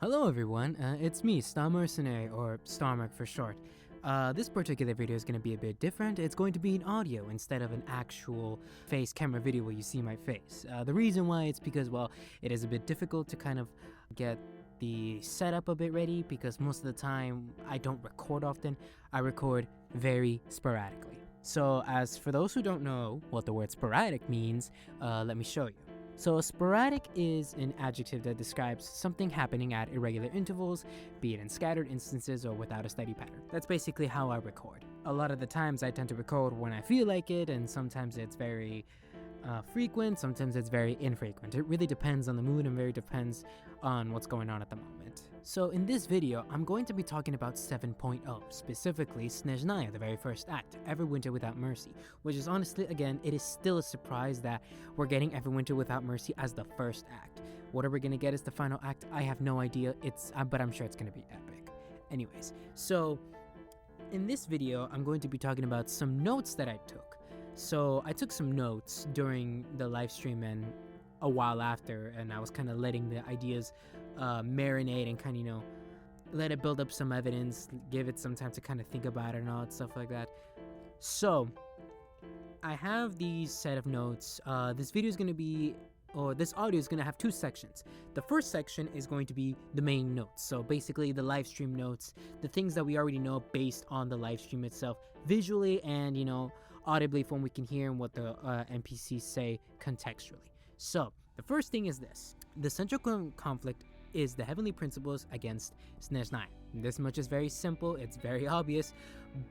Hello everyone, it's me, Star Mercenary, or Starmark for short. This particular video is going to be a bit different. It's going to be an audio instead of an actual face camera video where you see my face. The reason why it's because, well, it is a bit difficult to kind of get the setup a bit ready because most of the time I don't record often. I record very sporadically. So as for those who don't know what the word sporadic means, let me show you. So sporadic is an adjective that describes something happening at irregular intervals, be it in scattered instances or without a steady pattern. That's basically how I record. A lot of the times I tend to record when I feel like it, and sometimes it's very frequent, sometimes it's very infrequent. It really depends on the mood and very depends on what's going on at the moment. So in this video, I'm going to be talking about 7.0, specifically Snezhnaya, the very first act, Everwinter Without Mercy, which is honestly, again, it is still a surprise that we're getting Everwinter Without Mercy as the first act. What are we gonna get as the final act? I have no idea, but I'm sure it's gonna be epic. Anyways, so in this video, I'm going to be talking about some notes that I took. So I took some notes during the live stream and a while after, and I was kind of letting the ideas marinate and kind of, let it build up some evidence, give it some time to kind of think about it and all that stuff like that. So I have these set of notes. This video is going to be, or this audio is going to have two sections. The first section is going to be the main notes. So basically the live stream notes, the things that we already know based on the live stream itself, visually and, audibly from what we can hear and what the NPCs say contextually. So the first thing is this. The central conflict is the heavenly principles against Snezhnaya. This much is very simple, it's very obvious,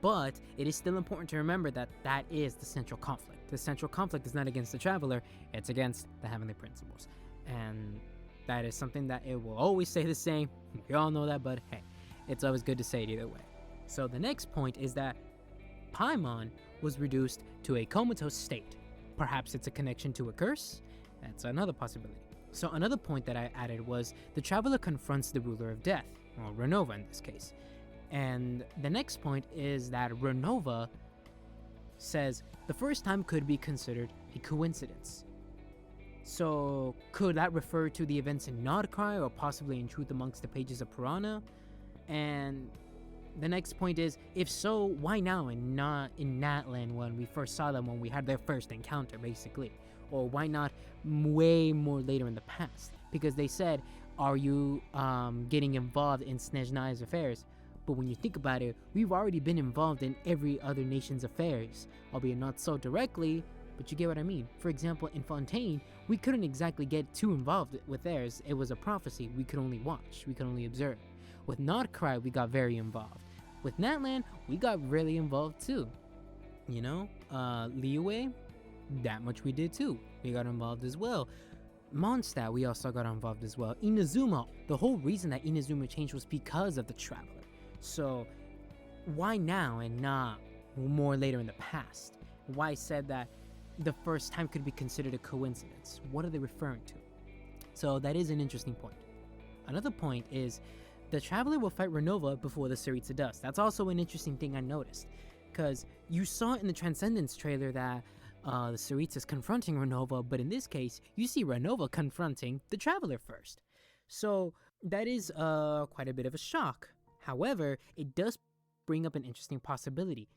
but it is still important to remember that that is the central conflict. The central conflict is not against the traveler, it's against the heavenly principles. And that is something that it will always say the same. We all know that, but hey, it's always good to say it either way. So the next point is that Paimon was reduced to a comatose state. Perhaps it's a connection to a curse? That's another possibility. So another point that I added was the traveler confronts the ruler of death, or Renova in this case. And the next point is that Renova says the first time could be considered a coincidence. So could that refer to the events in Nordcry or possibly in Truth Amongst the Pages of Purana? And the next point is, if so, why now and not in Natlan when we first saw them, when we had their first encounter, basically? Or why not way more later in the past? Because they said, are you getting involved in Snezhnaya's affairs? But when you think about it, we've already been involved in every other nation's affairs, albeit not so directly, but you get what I mean. For example, in Fontaine, we couldn't exactly get too involved with theirs. It was a prophecy. We could only watch. We could only observe. With Nordcry, we got very involved. With Natlan, we got really involved too. Liyue, that much we did too. We got involved as well. Mondstadt, we also got involved as well. Inazuma, the whole reason that Inazuma changed was because of the traveler. So why now and not more later in the past? Why I said that the first time could be considered a coincidence? What are they referring to? So that is an interesting point. Another point is the traveler will fight Renova before the Tsaritsa does. That's also an interesting thing I noticed, because you saw in the Transcendence trailer that the Tsaritsa is confronting Renova, but in this case, you see Renova confronting the traveler first. So that is quite a bit of a shock. However, it does bring up an interesting possibility.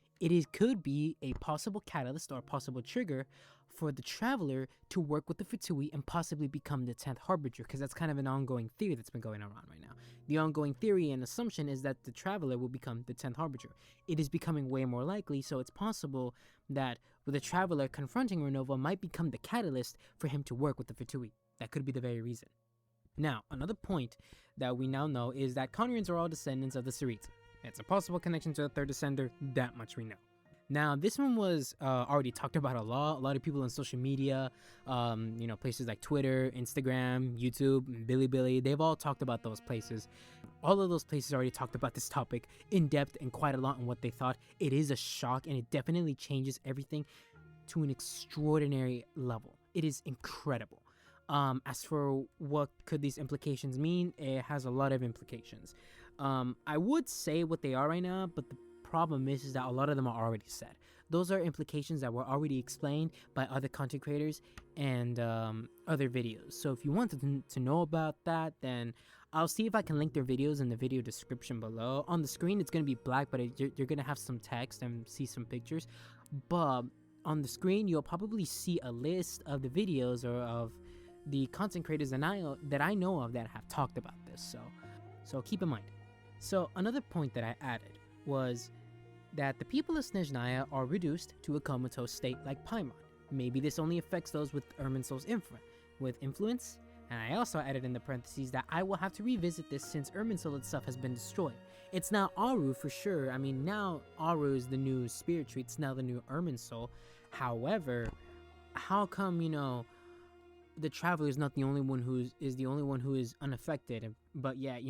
Could be a possible catalyst or a possible trigger for the traveler to work with the Fatui and possibly become the 10th Harbinger, because that's kind of an ongoing theory that's been going around right now. The ongoing theory and assumption is that the traveler will become the 10th Harbinger. It is becoming way more likely, so it's possible that with the traveler confronting Renova might become the catalyst for him to work with the Fatui. That could be the very reason. Now, another point that we now know is that Conrians are all descendants of the Tsaritsa. It's a possible connection to the third descender, that much we know. Now, this one was already talked about a lot. A lot of people on social media, places like Twitter, Instagram, YouTube, Bilibili, they've all talked about those places. All of those places already talked about this topic in depth and quite a lot on what they thought. It is a shock, and it definitely changes everything to an extraordinary level. It is incredible. As for what could these implications mean, it has a lot of implications. I would say what they are right now, but the problem is that a lot of them are already said. Those are implications that were already explained by other content creators and other videos. So if you wanted to know about that, then I'll see if I can link their videos in the video description below. On the screen, it's going to be black, but you're going to have some text and see some pictures. But on the screen, you'll probably see a list of the videos or of the content creators that I know of that have talked about this. So keep in mind. So another point that I added was that the people of Snezhnaya are reduced to a comatose state like Paimon. Maybe this only affects those with Irminsul's influence. And I also added in the parentheses that I will have to revisit this since Irminsul itself has been destroyed. It's now Aru for sure. I mean, now Aru is the new spirit tree. It's now the new Irminsul. However, how come, the Traveler is not the only one who is unaffected, but yet,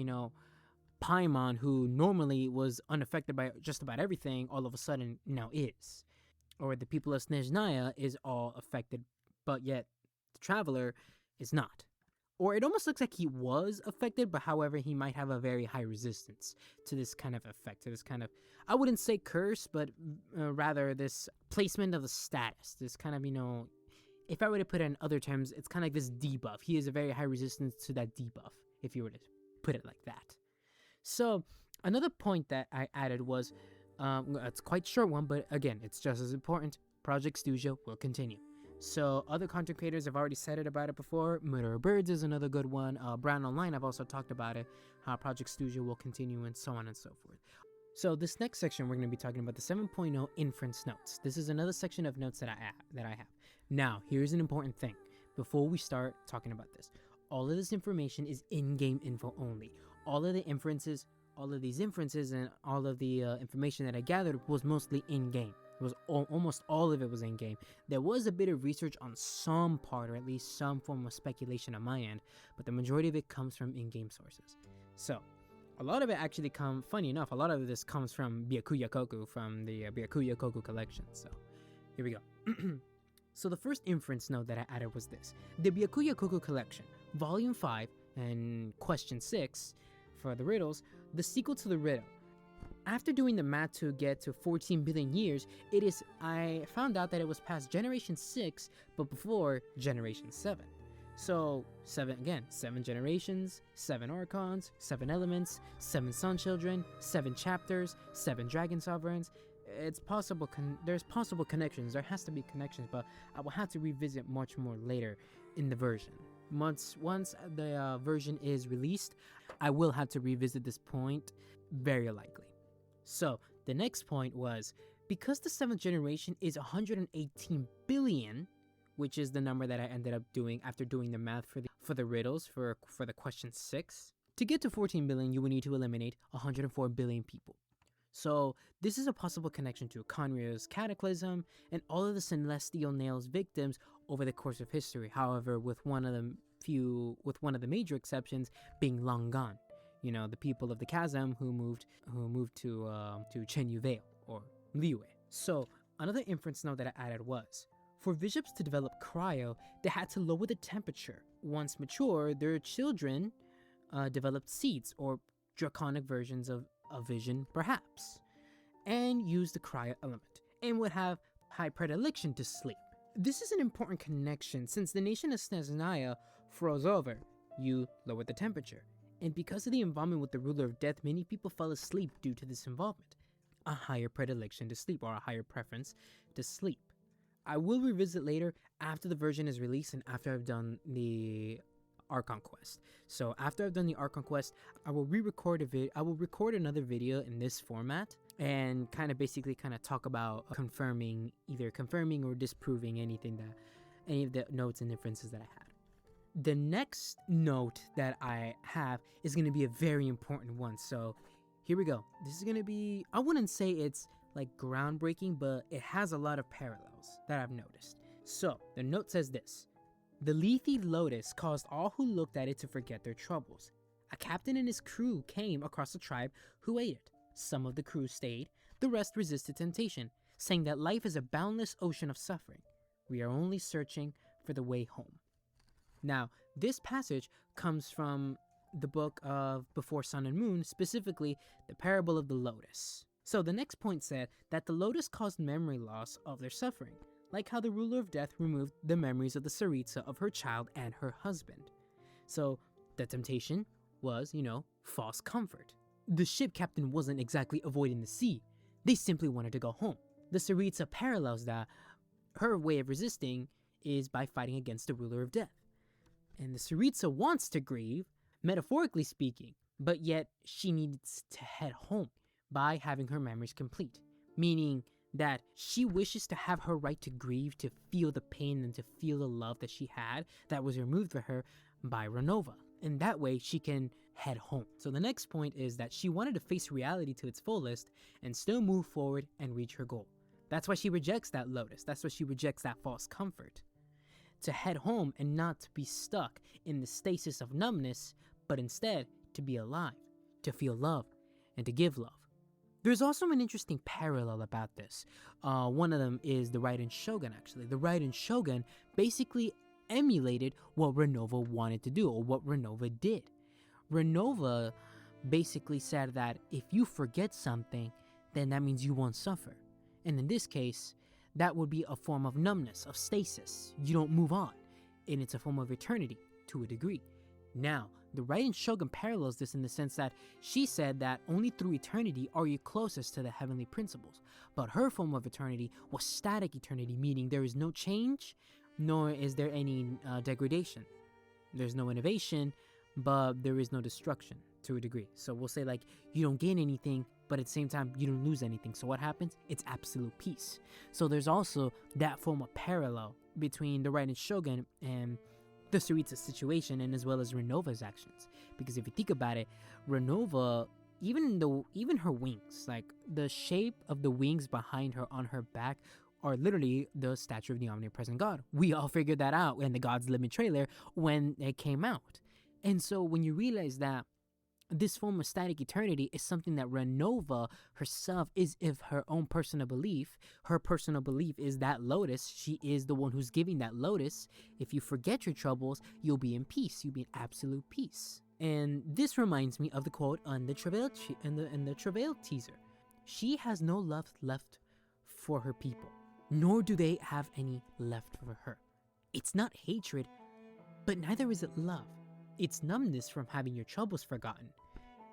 Paimon, who normally was unaffected by just about everything, all of a sudden now is. Or the people of Snezhnaya is all affected, but yet the Traveler is not. Or it almost looks like he was affected, but however, he might have a very high resistance to this kind of effect, to this kind of, I wouldn't say curse, but rather this placement of the status, this kind of, if I were to put it in other terms, it's kind of like this debuff. He has a very high resistance to that debuff, if you were to put it like that. So, another point that I added was, it's quite a short one, but again, it's just as important. Project Studio will continue. So, other content creators have already said it about it before. Murder Birds is another good one. Brown Online, I've also talked about it, how Project Studio will continue, and so on and so forth. So, this next section, we're going to be talking about the 7.0 inference notes. This is another section of notes that I have. Now, here's an important thing. Before we start talking about this, all of this information is in-game info only. All of these inferences, and all of the information that I gathered was mostly in-game. It was almost all of it was in-game. There was a bit of research on some part, or at least some form of speculation on my end, but the majority of it comes from in-game sources. So, a lot of it actually funny enough, a lot of this comes from Byakuya Koku, from the Byakuya Koku collection. So, here we go. So the first inference note that I added was this. The Byakuya Koku collection, volume 5 and question 6 for the riddles, the sequel to the riddle. After doing the math to get to 14 billion years, I found out that it was past generation 6, but before generation 7. So, 7 generations, 7 archons, 7 elements, 7 sun children, 7 chapters, 7 dragon sovereigns. It's possible, there's possible connections, there has to be connections, but I will have to revisit much more later in the version. Once the version is released, I will have to revisit this point, very likely. So, the next point was, because the 7th generation is 118 billion, which is the number that I ended up doing after doing the math for the riddles for the question 6, to get to 14 billion, you would need to eliminate 104 billion people. So, this is a possible connection to Conryo's cataclysm and all of the Celestial Nail's victims over the course of history. However, with one of the major exceptions being long gone. The people of the chasm who moved to Chenyu Vale, or Liyue. So, another inference note that I added was, for Viships to develop cryo, they had to lower the temperature. Once mature, their children developed seeds, or draconic versions of a vision, perhaps, and used the cryo element, and would have high predilection to sleep. This is an important connection, since the nation of Snezhnaya froze over, you lowered the temperature. And because of the involvement with the ruler of death, many people fell asleep due to this involvement. A higher predilection to sleep, or a higher preference to sleep. I will revisit later after the version is released and after I've done the Archon Quest. So after I've done the Archon Quest, I will record another video in this format and basically talk about either confirming or disproving any of the notes and inferences that I had. The next note that I have is going to be a very important one. So here we go. This is going to be, I wouldn't say it's like groundbreaking, but it has a lot of parallels that I've noticed. So the note says this. The Lethe Lotus caused all who looked at it to forget their troubles. A captain and his crew came across a tribe who ate it. Some of the crew stayed, the rest resisted temptation, saying that life is a boundless ocean of suffering. We are only searching for the way home. Now, this passage comes from the book of Before Sun and Moon, specifically the Parable of the Lotus. So the next point said that the lotus caused memory loss of their suffering, like how the ruler of death removed the memories of the Tsaritsa of her child and her husband. So the temptation was, false comfort. The ship captain wasn't exactly avoiding the sea. They simply wanted to go home. The Tsaritsa parallels that. Her way of resisting is by fighting against the ruler of death. And the Tsaritsa wants to grieve, metaphorically speaking, but yet she needs to head home by having her memories complete, meaning that she wishes to have her right to grieve, to feel the pain and to feel the love that she had that was removed from her by Renova. And that way she can head home. So the next point is that she wanted to face reality to its fullest and still move forward and reach her goal. That's why she rejects that lotus. That's why she rejects that false comfort. To head home and not to be stuck in the stasis of numbness, but instead to be alive, to feel love, and to give love. There's also an interesting parallel about this. One of them is the Raiden Shogun, actually. The Raiden Shogun basically emulated what Renova wanted to do, or what Renova did. Renova basically said that if you forget something, then that means you won't suffer. And in this case, that would be a form of numbness, of stasis. You don't move on. And it's a form of eternity, to a degree. Now, the Raiden Shogun parallels this in the sense that she said that only through eternity are you closest to the heavenly principles. But her form of eternity was static eternity, meaning there is no change, nor is there any degradation. There's no innovation, but there is no destruction, to a degree. So we'll say like you don't gain anything, but at the same time you don't lose anything. So what happens? It's absolute peace. So there's also that form of parallel between the Raiden Shogun and the Tsaritsa situation, and as well as Renova's actions. Because if you think about it, Renova, even her wings, like the shape of the wings behind her on her back are literally the statue of the omnipresent God. We all figured that out in the God's Limit trailer when it came out. And so when you realize that this form of static eternity is something that Renova herself is of her own personal belief. Her personal belief is that lotus. She is the one who's giving that lotus. If you forget your troubles, you'll be in peace. You'll be in absolute peace. And this reminds me of the quote on the Travail in the Travail teaser. She has no love left for her people, nor do they have any left for her. It's not hatred, but neither is it love. It's numbness from having your troubles forgotten.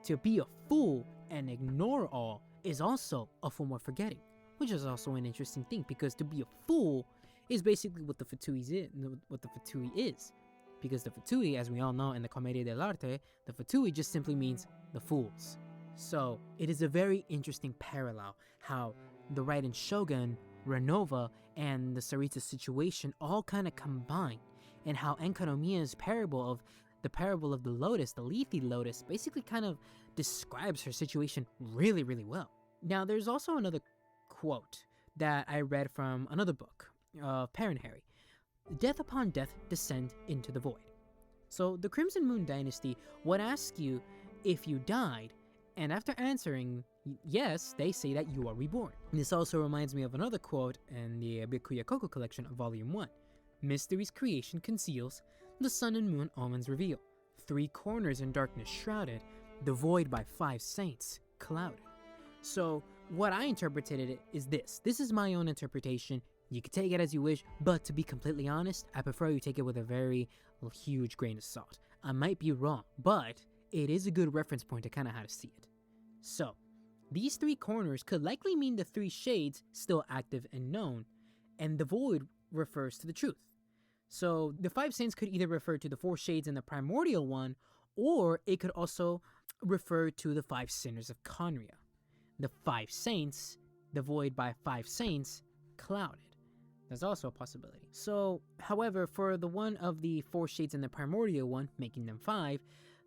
To be a fool and ignore all is also a form of forgetting, which is also an interesting thing, because to be a fool is basically what the Fatui is. Because the Fatui, as we all know in the Commedia dell'arte, the Fatui just simply means the fools. So it is a very interesting parallel how the Raiden Shogun, Renova, and the Tsaritsa situation all kind of combine, and how Enkanomiya's parable of the lotus, the Lethe lotus, basically kind of describes her situation really, really well. Now, there's also another quote that I read from another book, Parent Harry. Death upon death descend into the void. So the Crimson Moon Dynasty would ask you if you died, and after answering yes, they say that you are reborn. And this also reminds me of another quote in the Byakuya Koko collection of Volume 1. Mystery's creation conceals, the sun and moon omens reveal. 3 corners in darkness shrouded, the void by 5 saints clouded. So what I interpreted it is this. This is my own interpretation. You can take it as you wish, but to be completely honest, I prefer you take it with a very huge grain of salt. I might be wrong, but it is a good reference point to kind of how to see it. So these 3 corners could likely mean the 3 shades still active and known, and the void refers to the truth. So the 5 saints could either refer to the 4 shades in the primordial one, or it could also refer to the 5 sinners of Khaenri'ah. The 5 saints, the void by 5 saints, clouded. There's also a possibility. So, however, for the one of the 4 shades in the primordial one, making them 5,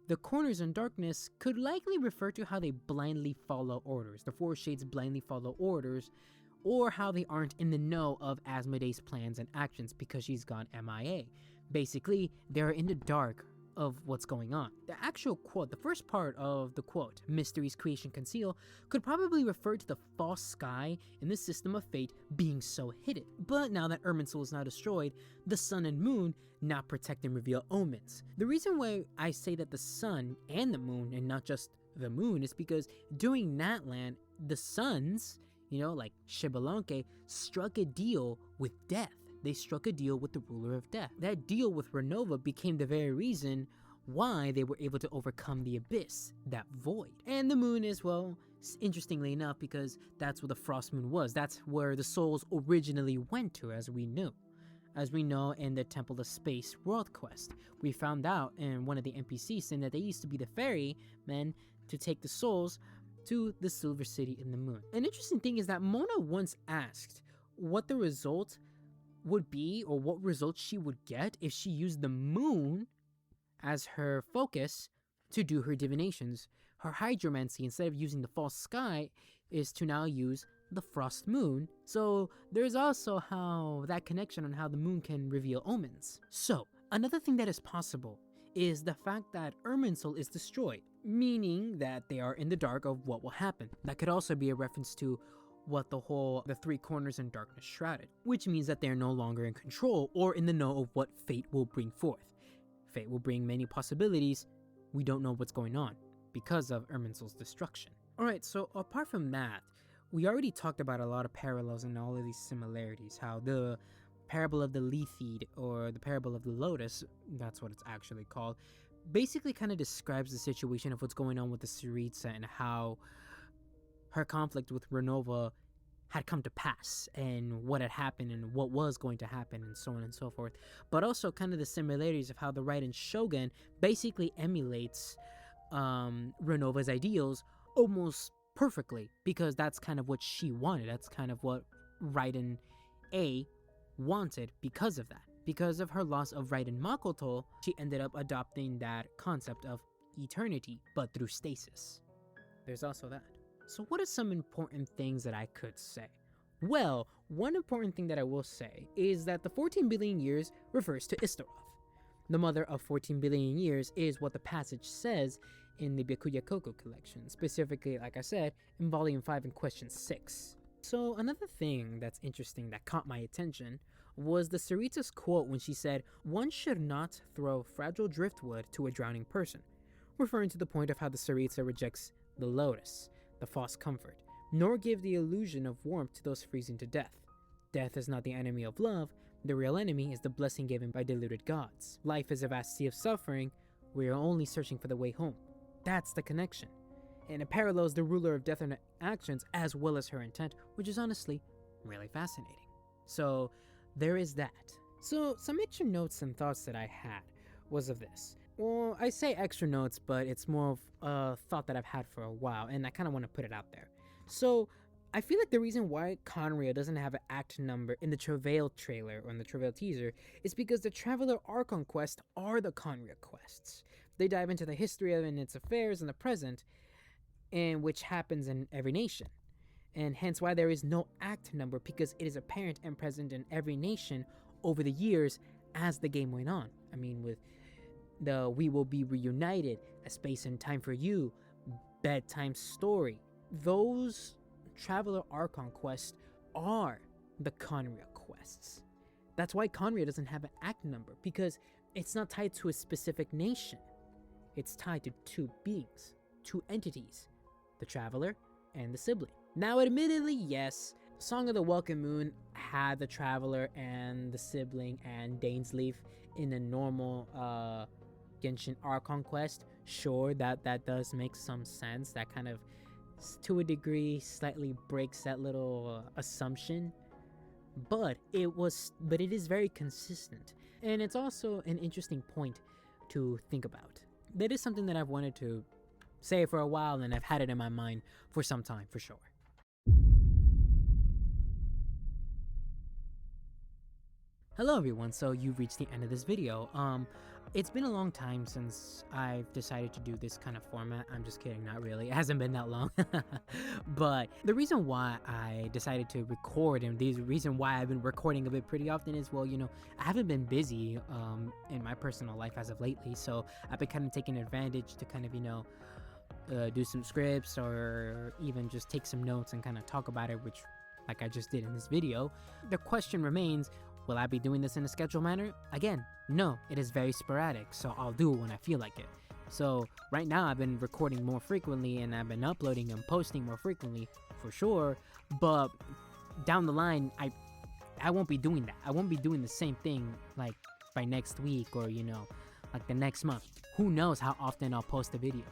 the corners in darkness could likely refer to how they blindly follow orders. The 4 shades blindly follow orders, or how they aren't in the know of Asmodee's plans and actions because she's gone MIA. Basically, they're in the dark of what's going on. The actual quote, the first part of the quote, Mystery's creation conceal, could probably refer to the false sky in the system of fate being so hidden. But now that Irminsul is now destroyed, the sun and moon now protect and reveal omens. The reason why I say that the sun and the moon and not just the moon is because during Natlan, the suns, like Xbalanque, struck a deal with death. They struck a deal with the ruler of death. That deal with Renova became the very reason why they were able to overcome the abyss, that void. And the moon is, well, interestingly enough, because that's where the frost moon was. That's where the souls originally went to, as we knew. As we know in the Temple of Space World Quest, we found out in one of the NPCs saying that they used to be the ferry men to take the souls to the Silver City in the moon. An interesting thing is that Mona once asked what the result would be, or what result she would get if she used the moon as her focus to do her divinations. Her hydromancy, instead of using the false sky, is to now use the frost moon. So there's also how that connection on how the moon can reveal omens. So another thing that is possible is the fact that Irminsul is destroyed, meaning that they are in the dark of what will happen. That could also be a reference to what the three corners in darkness shrouded, which means that they're no longer in control or in the know of what fate will bring forth. Fate will bring many possibilities. We don't know what's going on because of Irminsul's destruction. Alright, so apart from that, we already talked about a lot of parallels and all of these similarities, how the parable of the Lethe, or the parable of the lotus, that's what it's actually called, basically kind of describes the situation of what's going on with the Tsaritsa and how her conflict with Renova had come to pass and what had happened and what was going to happen and so on and so forth. But also kind of the similarities of how the Raiden Shogun basically emulates Renova's ideals almost perfectly, because that's kind of what she wanted. That's kind of what Raiden A wanted because of that. Because of her loss of Raiden Makoto, she ended up adopting that concept of eternity, but through stasis. There's also that. So what are some important things that I could say? Well, one important thing that I will say is that the 14 billion years refers to Istaroth. The mother of 14 billion years is what the passage says in the Byakuya Koko collection, specifically, like I said, in volume 5 in question 6. So another thing that's interesting that caught my attention was the Tsaritsa's quote when she said, "One should not throw fragile driftwood to a drowning person," referring to the point of how the Tsaritsa rejects the lotus, the false comfort, nor give the illusion of warmth to those freezing to death. Death is not the enemy of love. The real enemy is the blessing given by deluded gods. Life is a vast sea of suffering. We are only searching for the way home. That's the connection. And it parallels the ruler of death and actions as well as her intent, which is honestly really fascinating. So there is that. So some extra notes and thoughts that I had was of this. Well, I say extra notes, but it's more of a thought that I've had for a while, and I kind of want to put it out there. So I feel like the reason why Conria doesn't have an act number in the Travail trailer or in the Travail teaser is because the Traveler Archon quests are the Conria quests. They dive into the history of and its affairs in the present, and which happens in every nation. And hence why there is no act number, because it is apparent and present in every nation over the years as the game went on. I mean, with the We Will Be Reunited, A Space and Time for You, Bedtime Story, those Traveler Archon quests are the Conria quests. That's why Conria doesn't have an act number, because it's not tied to a specific nation. It's tied to two beings, two entities, the Traveler and the sibling. Now, admittedly, yes, Song of the Welcome Moon had the Traveler and the sibling and Dainsleif in a normal Genshin Archon quest. Sure, that does make some sense. That kind of, to a degree, slightly breaks that little assumption. But it is very consistent. And it's also an interesting point to think about. That is something that I've wanted to say for a while, and I've had it in my mind for some time, for sure. Hello everyone, so you've reached the end of this video. It's been a long time since I've decided to do this kind of format. I'm just kidding, not really. It hasn't been that long. But the reason why I decided to record, and the reason why I've been recording a bit pretty often is, well, you know, I haven't been busy in my personal life as of lately, so I've been kind of taking advantage to kind of, you know, do some scripts or even just take some notes and kind of talk about it, which, like I just did in this video. The question remains, will I be doing this in a scheduled manner? Again, no, it is very sporadic, so I'll do it when I feel like it. So right now I've been recording more frequently and I've been uploading and posting more frequently, for sure, but down the line, I won't be doing that. I won't be doing the same thing like by next week, or, you know, like the next month. Who knows how often I'll post a video.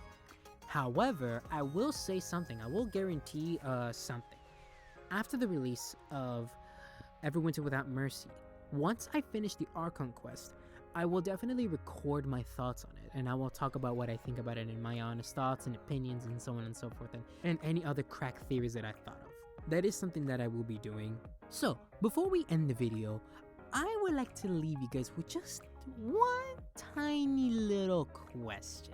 However, I will say something. I will guarantee something. After the release of Everwinter Without Mercy, once I finish the Archon quest, I will definitely record my thoughts on it, and I will talk about what I think about it and my honest thoughts and opinions and so on and so forth, and any other crack theories that I thought of. That is something that I will be doing. So, before we end the video, I would like to leave you guys with just one tiny little question.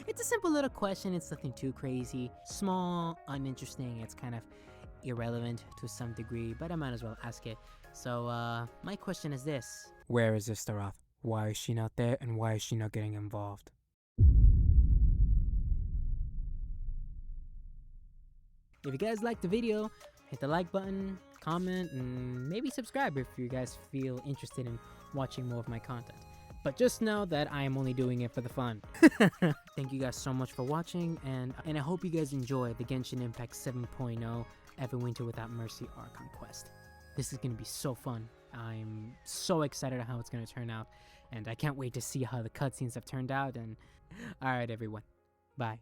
It's a simple little question, it's nothing too crazy, small, uninteresting, it's kind of irrelevant to some degree, but I might as well ask it. So, my question is this. Where is Istaroth? Why is she not there, and why is she not getting involved? If you guys liked the video, hit the like button, comment, and maybe subscribe if you guys feel interested in watching more of my content. But just know that I am only doing it for the fun. Thank you guys so much for watching, and I hope you guys enjoy the Genshin Impact 7.0 Everwinter Without Mercy Archon quest. This is going to be so fun. I'm so excited how it's going to turn out, and I can't wait to see how the cutscenes have turned out. And alright everyone, bye.